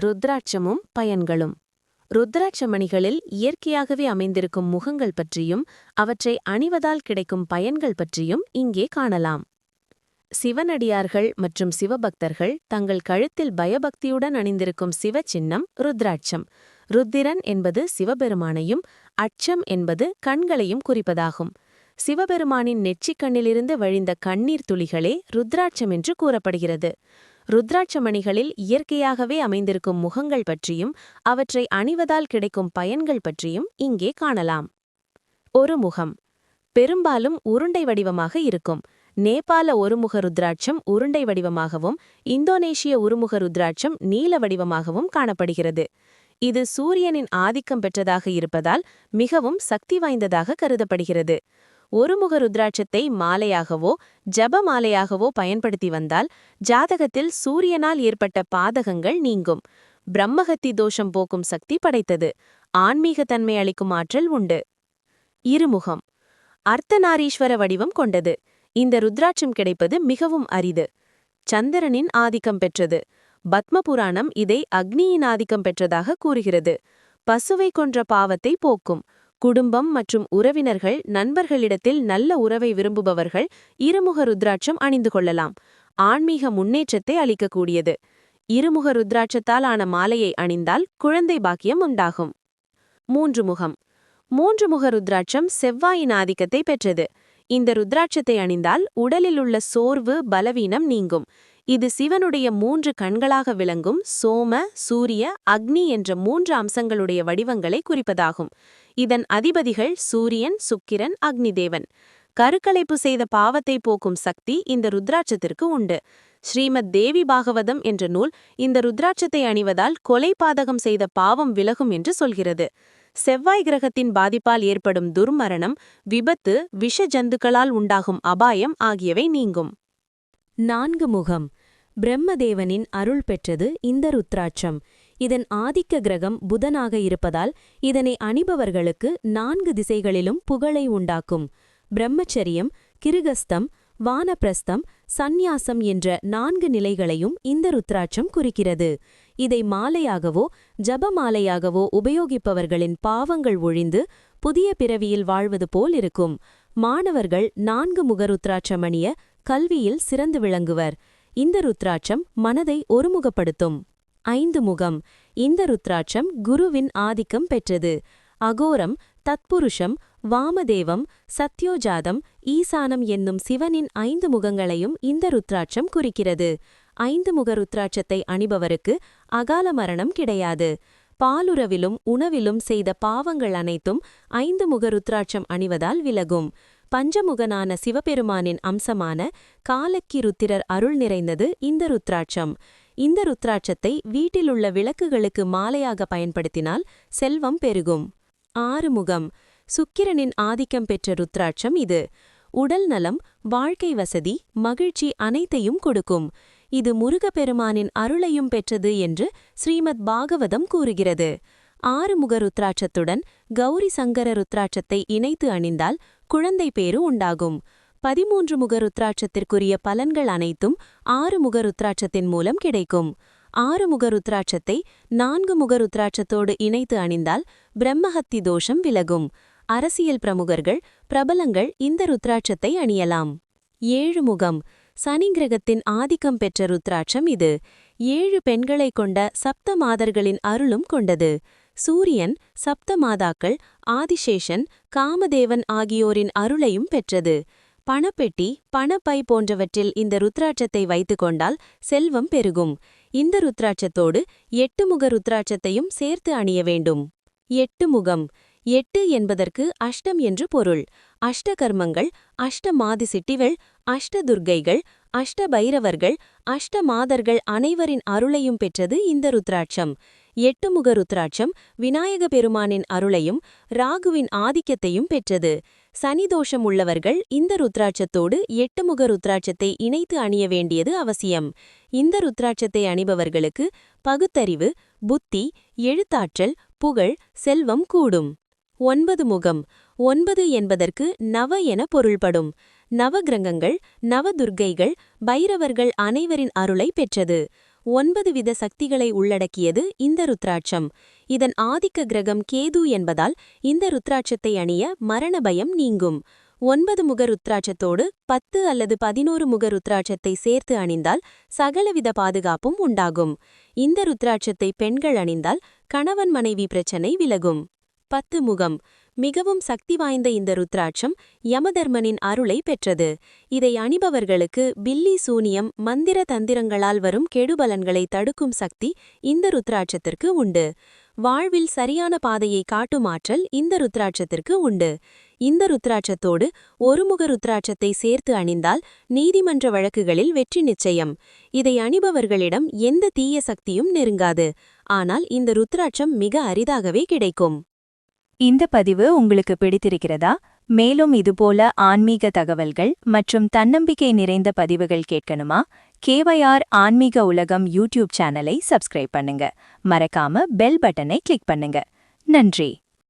ருத்ராட்சமும் பயன்களும். ருத்ராட்சமணிகளில் இயற்கையாகவே அமைந்திருக்கும் முகங்கள் பற்றியும் அவற்றை அணிவதால் கிடைக்கும் பயன்கள் பற்றியும் இங்கே காணலாம். சிவனடியார்கள் மற்றும் சிவபக்தர்கள் தங்கள் கழுத்தில் பயபக்தியுடன் அணிந்திருக்கும் சிவ சின்னம் ருத்ராட்சம். ருத்திரன் என்பது சிவபெருமானையும் அட்சம் என்பது கண்களையும் குறிப்பதாகும். சிவபெருமானின் நெற்றிக்கண்ணிலிருந்து வழிந்த கண்ணீர் துளிகளே ருத்ராட்சம் என்று கூறப்படுகிறது. ருத்ராட்சமணிகளில் இயற்கையாகவே அமைந்திருக்கும் முகங்கள் பற்றியும் அவற்றை அணிவதால் கிடைக்கும் பயன்கள் பற்றியும் இங்கே காணலாம். ஒரு முகம் பெரும்பாலும் உருண்டை வடிவமாக இருக்கும். நேபாள ஒருமுக ருத்ராட்சம் உருண்டை வடிவமாகவும் இந்தோனேஷிய ஒருமுக ருத்ராட்சம் நீல வடிவமாகவும் காணப்படுகிறது. இது சூரியனின் ஆதிக்கம் பெற்றதாக இருப்பதால் மிகவும் சக்தி வாய்ந்ததாக கருதப்படுகிறது. ஒருமுக ருத்ராட்சத்தை மாலையாகவோ ஜப மாலையாகவோ பயன்படுத்தி வந்தால் ஜாதகத்தில் சூரியனால் ஏற்பட்ட பாதகங்கள் நீங்கும். பிரம்மஹத்தி தோஷம் போக்கும் சக்தி படைத்தது. ஆன்மீகத்தன்மை அளிக்கும் ஆற்றல் உண்டு. இருமுகம் அர்த்தநாரீஸ்வர வடிவம் கொண்டது. இந்த ருத்ராட்சம் கிடைப்பது மிகவும் அரிது. சந்திரனின் ஆதிக்கம் பெற்றது. பத்ம புராணம் இதை அக்னியின் ஆதிக்கம் பெற்றதாக கூறுகிறது. பசுவை கொன்ற பாவத்தை போக்கும். குடும்பம் மற்றும் உறவினர்கள் நண்பர்களிடத்தில் நல்ல உறவை விரும்புபவர்கள் இருமுக ருத்ராட்சம் அணிந்து கொள்ளலாம். ஆன்மீக முன்னேற்றத்தை அளிக்கக்கூடியது. இருமுக ருத்ராட்சத்தால் ஆன மாலையை அணிந்தால் குழந்தை பாக்கியம் உண்டாகும். மூன்று முக ருத்ராட்சம் செவ்வாயின் ஆதிக்கத்தை பெற்றது. இந்த ருத்ராட்சத்தை அணிந்தால் உடலில் உள்ள சோர்வு பலவீனம் நீங்கும். இது சிவனுடைய 3 கண்களாக விளங்கும் சோம, சூரிய, அக்னி என்ற 3 அம்சங்களுடைய வடிவங்களை குறிப்பதாகும். இதன் அதிபதிகள் சூரியன், சுக்கிரன், அக்னிதேவன். கருக்கலைப்பு செய்த பாவத்தை போக்கும் சக்தி இந்த ருத்ராட்சத்திற்கு உண்டு. ஸ்ரீமத் தேவி பாகவதம் என்ற நூல் இந்த ருத்ராட்சத்தை அணிவதால் கொலை பாதகம் செய்த பாவம் விலகும் என்று சொல்கிறது. செவ்வாய் கிரகத்தின் பாதிப்பால் ஏற்படும் துர்மரணம், விபத்து, விஷ ஜந்துக்களால் உண்டாகும் அபாயம் ஆகியவை நீங்கும். 4 முகம் பிரம்மதேவனின் அருள் பெற்றது இந்த ருத்ராட்சம். இதன் ஆதிக்க கிரகம் புதனாக இருப்பதால் இதனை அணிபவர்களுக்கு 4 திசைகளிலும் புகழை உண்டாக்கும். பிரம்மச்சரியம், கிருகஸ்தம், வானப்பிரஸ்தம், சந்நியாசம் என்ற 4 நிலைகளையும் இந்த ருத்ராட்சம் குறிக்கிறது. இதை மாலையாகவோ ஜபமாலையாகவோ உபயோகிப்பவர்களின் பாவங்கள் ஒழிந்து புதிய பிறவியில் வாழ்வது போல் இருக்கும். மாணவர்கள் 4 முக ருத்ராட்சம் அணிய கல்வியில் சிறந்து விளங்குவர். இந்த ருத்ராட்சம் மனதை ஒருமுகப்படுத்தும். 5 முகம் இந்த ருத்ராட்சம் குருவின் ஆதிக்கம் பெற்றது. அகோரம், தத்புருஷம், வாமதேவம், சத்யோஜாதம், ஈசானம் என்னும் சிவனின் 5 முகங்களையும் இந்த ருத்ராட்சம் குறிக்கிறது. 5 முக ருத்ராட்சத்தை அணிபவருக்கு அகால மரணம் கிடையாது. பாலுறவிலும் உணவிலும் செய்த பாவங்கள் அனைத்தும் 5 முக ருத்ராட்சம் அணிவதால் விலகும். பஞ்சமுகனான சிவபெருமானின் அம்சமான காலக்கி ருத்திரர் அருள் நிறைந்தது இந்த ருத்ராட்சம். இந்த ருத்ராட்சத்தை வீட்டிலுள்ள விளக்குகளுக்கு மாலையாக பயன்படுத்தினால் செல்வம் பெருகும். 6 முகம் சுக்கிரனின் ஆதிக்கம் பெற்ற ருத்ராட்சம் இது. உடல் நலம், வாழ்க்கை வசதி, மகிழ்ச்சி அனைத்தையும் கொடுக்கும். இது முருகப்பெருமானின் அருளையும் பெற்றது என்று ஸ்ரீமத் பாகவதம் கூறுகிறது. 6 முக ருத்ராட்சத்துடன் கௌரி சங்கர ருத்ராட்சத்தை இணைத்து அணிந்தால் குழந்தை பேறு உண்டாகும். 13 முக ருத்ராட்சத்திற்குரிய பலன்கள் அனைத்தும் 6 முக ருத்ராட்சத்தின் மூலம் கிடைக்கும். 6 முக ருத்ராட்சத்தை 4 முக ருத்ராட்சத்தோடு இணைத்து அணிந்தால் பிரம்மஹத்தி தோஷம் விலகும். அரசியல் பிரமுகர்கள், பிரபலங்கள் இந்த ருத்ராட்சத்தை அணியலாம். 7 முகம் சனி கிரகத்தின் ஆதிக்கம் பெற்ற ருத்ராட்சம் இது. 7 பெண்களை கொண்ட சப்த மாதர்களின் அருளும் கொண்டது. சூரியன், சப்த மாதாக்கள், ஆதிசேஷன், காமதேவன் ஆகியோரின் அருளையும் பெற்றது. பணப்பெட்டி, பணப்பை போன்றவற்றில் இந்த ருத்ராட்சத்தை வைத்து கொண்டால் செல்வம் பெருகும். இந்த ருத்ராட்சத்தோடு 8 முக ருத்ராட்சத்தையும் சேர்த்து அணிய வேண்டும். 8 முகம் 8 என்பதற்கு அஷ்டம் என்று பொருள். அஷ்டகர்மங்கள், அஷ்டமாதிசிட்டிகள், அஷ்டதுர்க்கைகள், அஷ்டபைரவர்கள், அஷ்டமாதர்கள் அனைவரின் அருளையும் பெற்றது இந்த ருத்ராட்சம். 8 முக ருத்ராட்சம் விநாயக பெருமானின் அருளையும் ராகுவின் ஆதிக்கத்தையும் பெற்றது. சனிதோஷம் உள்ளவர்கள் இந்த ருத்ராட்சத்தோடு 8 முக ருத்ராட்சத்தை இணைத்து அணிய வேண்டியது அவசியம். இந்த ருத்ராட்சத்தை அணிபவர்களுக்கு பகுத்தறிவு, புத்தி, எழுத்தாற்றல், புகழ், செல்வம் கூடும். 9 முகம் 9 என்பதற்கு நவ என பொருள்படும். நவகிரகங்கள், நவதுர்க்கைகள், பைரவர்கள் அனைவரின் அருளை பெற்றது. 9 வித சக்திகளை உள்ளடக்கியது இந்த ருத்ராட்சம். இதன் ஆதிக்க கிரகம் கேது என்பதால் இந்த ருத்ராட்சத்தை அணிய மரண பயம் நீங்கும். 9 முக ருத்ராட்சத்தோடு 10 அல்லது 11 முக ருத்ராட்சத்தை சேர்த்து அணிந்தால் சகலவித பாதுகாப்பும் உண்டாகும். இந்த ருத்ராட்சத்தை பெண்கள் அணிந்தால் கணவன் மனைவி பிரச்சனை விலகும். 10 முகம். மிகவும் சக்தி வாய்ந்த இந்த ருத்ராட்சம் யமதர்மனின் அருளை பெற்றது. இதை அணிபவர்களுக்கு பில்லி சூனியம் மந்திர தந்திரங்களால் வரும் கெடுபலன்களை தடுக்கும் சக்தி இந்த ருத்ராட்சத்திற்கு உண்டு. வாழ்வில் சரியான பாதையை காட்டும் ஆற்றல் இந்த ருத்ராட்சத்திற்கு உண்டு. இந்த ருத்ராட்சத்தோடு ஒருமுக ருத்ராட்சத்தை சேர்த்து அணிந்தால் நீதிமன்ற வழக்குகளில் வெற்றி நிச்சயம். இதை அணிபவர்களிடம் எந்த தீய சக்தியும் நெருங்காது. ஆனால் இந்த ருத்ராட்சம் மிக அரிதாகவே கிடைக்கும். இந்த பதிவு உங்களுக்கு பிடித்திருக்கிறதா? மேலும் இதுபோல ஆன்மீக தகவல்கள் மற்றும் தன்னம்பிக்கை நிறைந்த பதிவுகள் கேட்கணுமா? KYR ஆன்மீக உலகம் யூடியூப் சேனலை சப்ஸ்கிரைப் பண்ணுங்க. மறக்காம பெல் பட்டனை கிளிக் பண்ணுங்க. நன்றி.